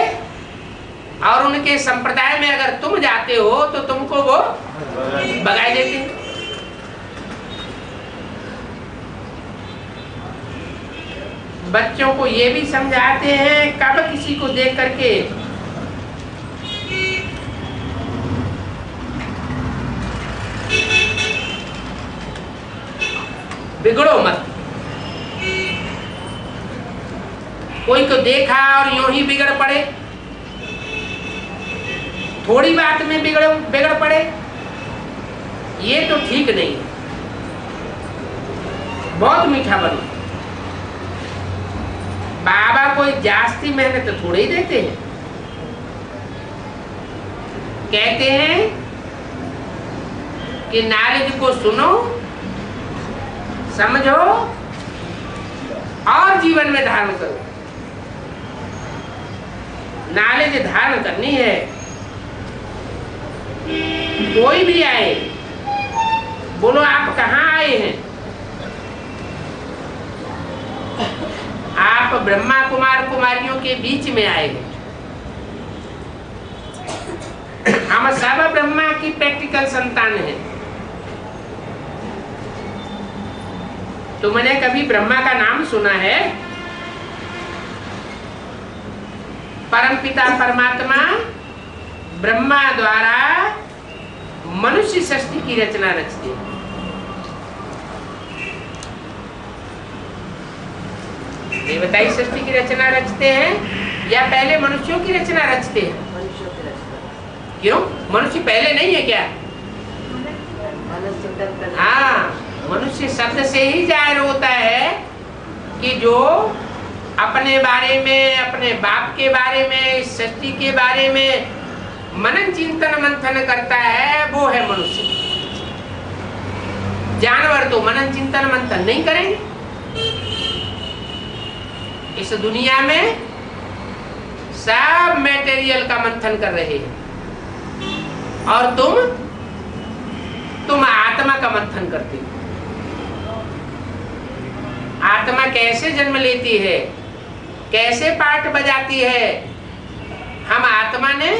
और उनके संप्रदाय में अगर तुम जाते हो तो तुमको वो भगा देते हैं। बच्चों को ये भी समझाते हैं, कब किसी को देख करके बिगड़ो मत। कोई को देखा और यूं ही बिगड़ पड़े, थोड़ी बात में बिगड़ पड़े, ये तो ठीक नहीं है। बहुत मीठा बनो। बाबा कोई जास्ती मेहनत तो थोड़े ही देते हैं। कहते हैं कि नॉलेज को सुनो, समझो और जीवन में धारण करो। नॉलेज धारण करनी है। कोई भी आए, बोलो आप कहाँ आए हैं? आप ब्रह्मा कुमार कुमारियों के बीच में आए हैं। हम सब ब्रह्मा की प्रैक्टिकल संतान हैं। तुमने कभी ब्रह्मा का नाम सुना है? परमपिता परमात्मा ब्रह्मा द्वारा मनुष्य सृष्टि की रचना रचते हैं। देवताई सृष्टि की रचना रचते हैं या पहले मनुष्यों की रचना रचते हैं? मनुष्यों की रचना। क्यों? मनुष्य पहले नहीं है क्या? हाँ, मनुष्य शब्द से ही जाहिर होता है कि जो अपने बारे में, अपने बाप के बारे में, सृष्टि के बारे में मनन चिंतन मंथन करता है, वो है मनुष्य। जानवर तो मनन चिंतन मंथन नहीं करेंगे। इस दुनिया में सब मटेरियल का मंथन कर रहे हैं, और तुम आत्मा का मंथन करते हो। आत्मा कैसे जन्म लेती है, कैसे पाठ बजाती है? हम आत्मा ने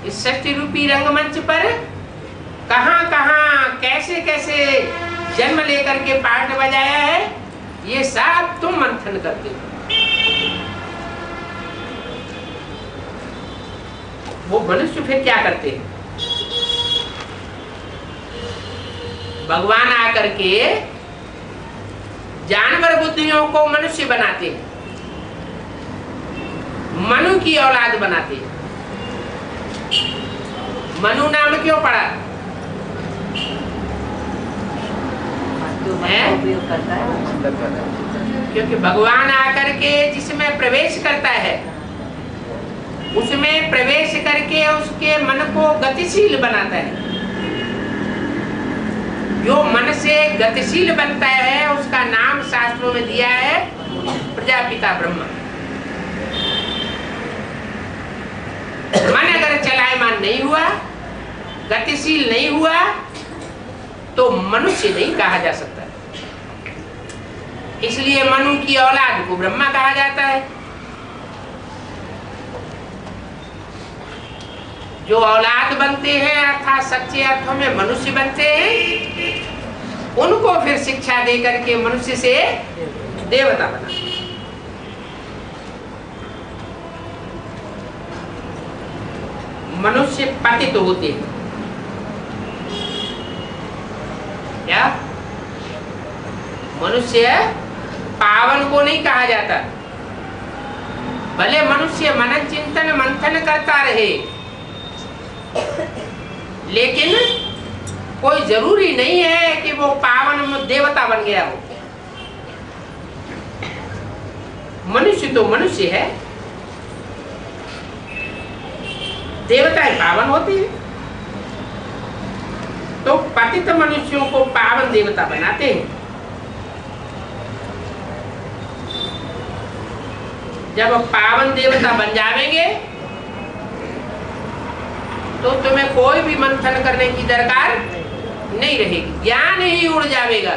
इस सृष्टि रूपी रंगमंच पर कहां कहां कैसे कैसे जन्म लेकर के पाठ बजाया है, ये सब तुम मंथन करते हो। वो मनुष्य फिर क्या करते हैं? भगवान आकर के जानवर बुद्धियों को मनुष्य बनाते हैं, मनु की औलाद बनाते हैं। मनु नाम क्यों पड़ा? जो मन हैं? का उपयोग करता है वो चिंतन करता है। क्योंकि भगवान आकर के जिसमें प्रवेश करता है, उसमें प्रवेश करके उसके मन को गतिशील बनाता है। जो मन से गतिशील बनता है उसका नाम शास्त्रों में दिया है प्रजापिता ब्रह्मा। मन अगर चलायमान नहीं हुआ, गतिशील नहीं हुआ, तो मनुष्य नहीं कहा जा सकता। इसलिए मनु की औलाद को ब्रह्मा कहा जाता है। जो औलाद बनते हैं अर्थात सच्चे अर्थों में मनुष्य बनते हैं, उनको फिर शिक्षा दे करके मनुष्य से देवता बना। मनुष्य पतित होते हैं। क्या मनुष्य पावन को नहीं कहा जाता। भले मनुष्य मनन चिंतन मंथन करता रहे, लेकिन कोई जरूरी नहीं है कि वो पावन देवता बन गया हो। मनुष्य तो मनुष्य है, देवताएं पावन होती है। तो पतित मनुष्यों को पावन देवता बनाते हैं। जब पावन देवता बन जाएंगे तो तुम्हें कोई भी मंथन करने की दरकार नहीं रहेगी, ज्ञान ही उड़ जाएगा,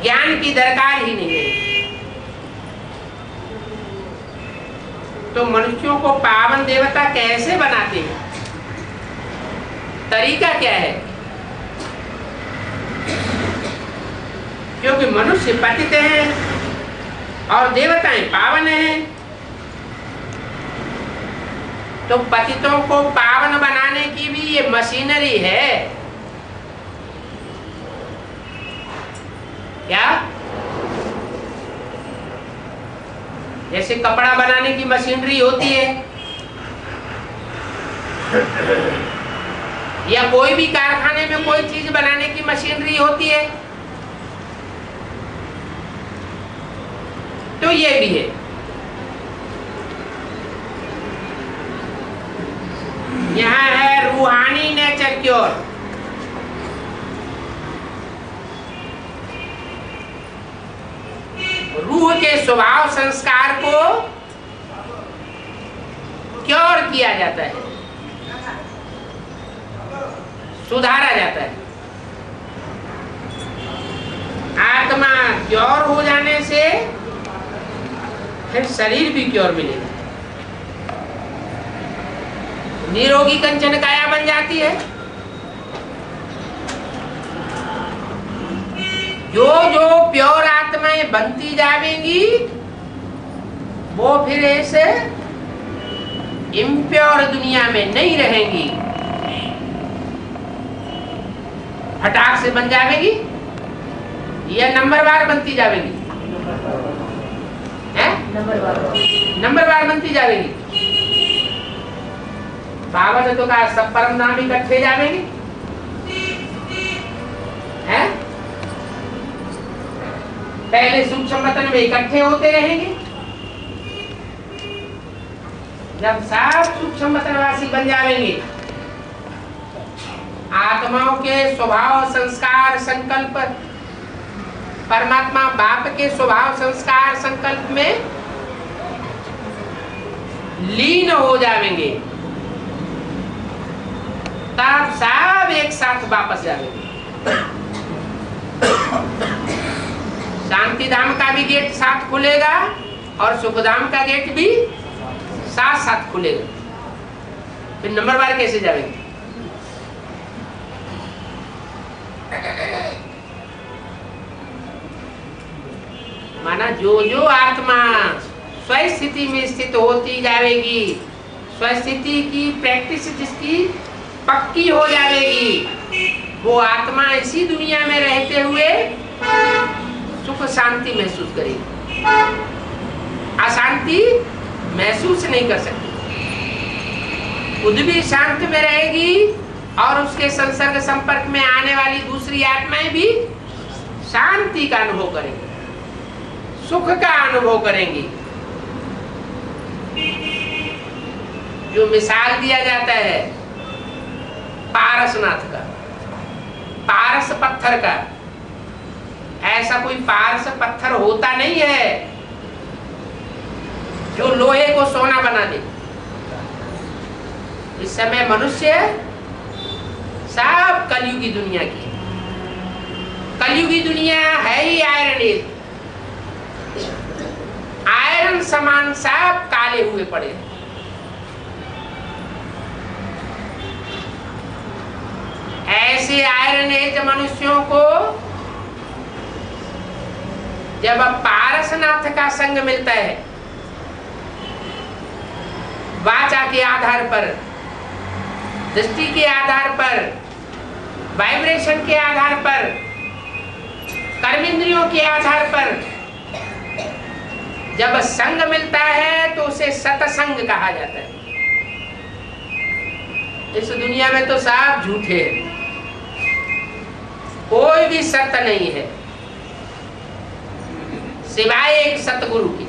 ज्ञान की दरकार ही नहीं रहेगी। तो मनुष्यों को पावन देवता कैसे बनाते हैं, तरीका क्या है? क्योंकि मनुष्य पतित हैं और देवताएं पावन हैं, तो पतितों को पावन बनाने की भी ये मशीनरी है। क्या? जैसे कपड़ा बनाने की मशीनरी होती है या कोई भी कारखाने में कोई चीज बनाने की मशीनरी होती है, तो ये भी है। यहाँ है रूहानी नेचर क्योर। रूह के स्वभाव संस्कार को क्योर किया जाता है, सुधारा जाता है। आत्मा क्योर हो जाने से फिर शरीर भी क्योर मिलेगा, निरोगी कंचन काया बन जाती है। जो जो प्योर आत्माएं बनती जाएंगी वो फिर ऐसे इम्प्योर दुनिया में नहीं रहेंगी, फटाक से बन जाएगी या नंबरवार बनती जाएगी, नंबरवार बनती जाएगी। बाबा ने तो कहा सब परम नाम इकट्ठे जाएंगे, हैं? पहले सूक्ष्म वतन में इकट्ठे होते रहेंगे, जब सब सूक्ष्म वतनवासी बन जाएंगे, आत्माओं के स्वभाव संस्कार संकल्प परमात्मा बाप के स्वभाव संस्कार संकल्प में लीन हो जाएंगे, तब सब एक साथ वापस जाएंगे। शांति धाम का भी गेट साथ खुलेगा और सुखधाम का गेट भी साथ साथ खुलेगा। फिर नंबरवार कैसे जाएंगे? माना जो जो आत्मा स्वस्थिति में स्थित होती जाएगी, स्वस्थिति की प्रैक्टिस जिसकी पक्की हो जाएगी, वो आत्मा इसी दुनिया में रहते हुए सुख शांति महसूस करेगी, अशांति महसूस नहीं कर सकती। खुद भी शांत में रहेगी और उसके संसर्ग संपर्क में आने वाली दूसरी आत्माएं भी शांति का अनुभव करेंगी, सुख का अनुभव करेंगी। जो मिसाल दिया जाता है पारसनाथ का, पारस पत्थर का, ऐसा कोई पारस पत्थर होता नहीं है जो लोहे को सोना बना दे। इस समय मनुष्य सब कलयुगी दुनिया की, कलयुगी दुनिया है ही आयरन एज, आयरन समान सब काले हुए पड़े। ऐसे आयरन एज मनुष्यों को जब पारसनाथ का संग मिलता है, वाचा के आधार पर, दृष्टि के आधार पर, वाइब्रेशन के आधार पर, कर्मेंद्रियों के आधार पर जब संग मिलता है तो उसे सत्संग कहा जाता है। इस दुनिया में तो सब झूठे हैं, कोई भी सत्य नहीं है सिवाय एक सतगुरु की।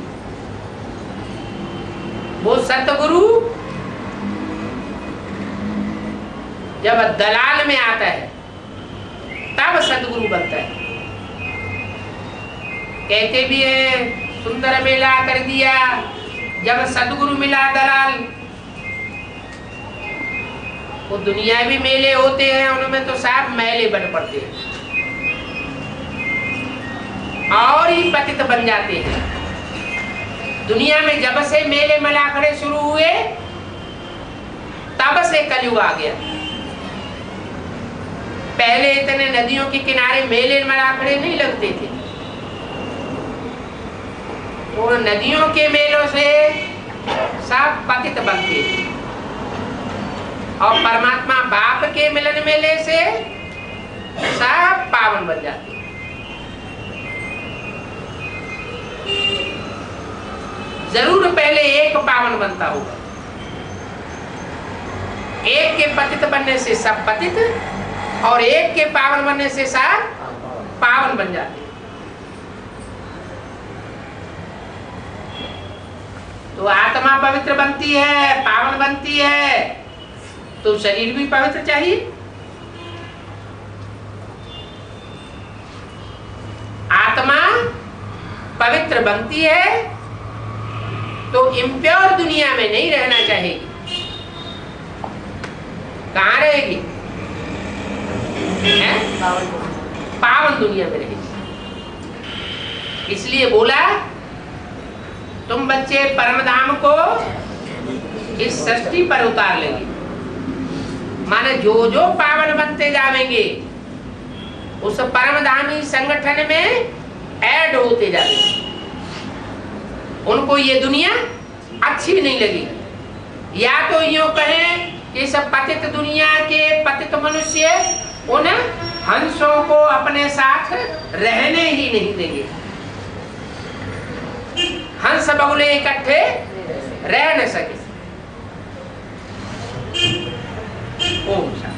वो सतगुरु जब दलाल में आता है तब सतगुरु बनता है। कहते भी है सुंदर मेला कर दिया जब सतगुरु मिला दलाल। वो दुनियावी मेले होते हैं उनमें तो सब मैले बन पड़ते हैं और ही पतित बन जाते हैं। दुनिया में जब से मेले मलाखड़े शुरू हुए तब से कलयुग आ गया। पहले इतने नदियों के किनारे मेले मलाखड़े नहीं लगते थे, तो नदियों के मेलों से सब पतित बनते थे और परमात्मा बाप के मिलन मेले से सब पावन बन जाते। जरूर पहले एक पावन बनता होगा, एक के पतित बनने से सब पतित और एक के पावन बनने से सब पावन बन जाते। तो आत्मा पवित्र बनती है, पावन बनती है, तो शरीर भी पवित्र चाहिए। आत्मा पवित्र बनती है तो इम्प्योर दुनिया में नहीं रहना चाहेगी। कहाँ रहेगी? पावन दुनिया में रहेगी। इसलिए बोला तुम बच्चे परमधाम को इस सृष्टि पर उतार लेंगे। माने जो जो पावन बनते जाएंगे उस परमधामी संगठन में ऐड होते जाएंगे। उनको ये दुनिया अच्छी नहीं लगी, या तो यूं कहें कि इस पतित दुनिया के पतित मनुष्य उन हंसों को अपने साथ रहने ही नहीं देंगे। हंस बगुले इकट्ठे रह न सके। ओम शांति।